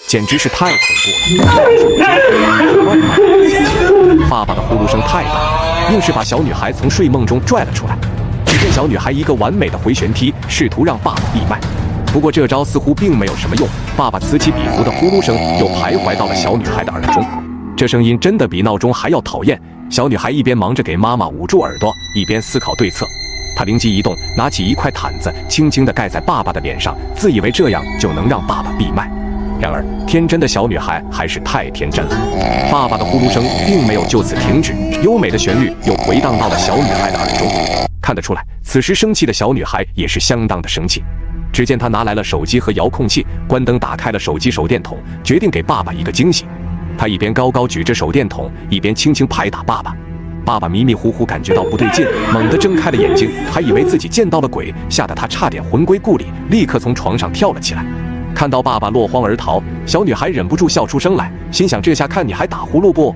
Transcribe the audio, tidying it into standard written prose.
简直是太恐怖了。爸爸的呼噜声太大，硬是把小女孩从睡梦中拽了出来。只见小女孩一个完美的回旋踢，试图让爸爸闭麦。不过这招似乎并没有什么用，爸爸此起彼伏的呼噜声又徘徊到了小女孩的耳中。这声音真的比闹钟还要讨厌。小女孩一边忙着给妈妈捂住耳朵，一边思考对策。她灵机一动，拿起一块毯子，轻轻地盖在爸爸的脸上，自以为这样就能让爸爸闭麦。然而，天真的小女孩还是太天真了。爸爸的呼噜声并没有就此停止，优美的旋律又回荡到了小女孩的耳中。看得出来，此时生气的小女孩也是相当的生气。只见她拿来了手机和遥控器，关灯，打开了手机手电筒，决定给爸爸一个惊喜。她一边高高举着手电筒，一边轻轻拍打爸爸。爸爸迷迷糊糊感觉到不对劲，猛地睁开了眼睛，还以为自己见到了鬼，吓得他差点魂归故里，立刻从床上跳了起来。看到爸爸落荒而逃，小女孩忍不住笑出声来，心想这下看你还打呼噜不？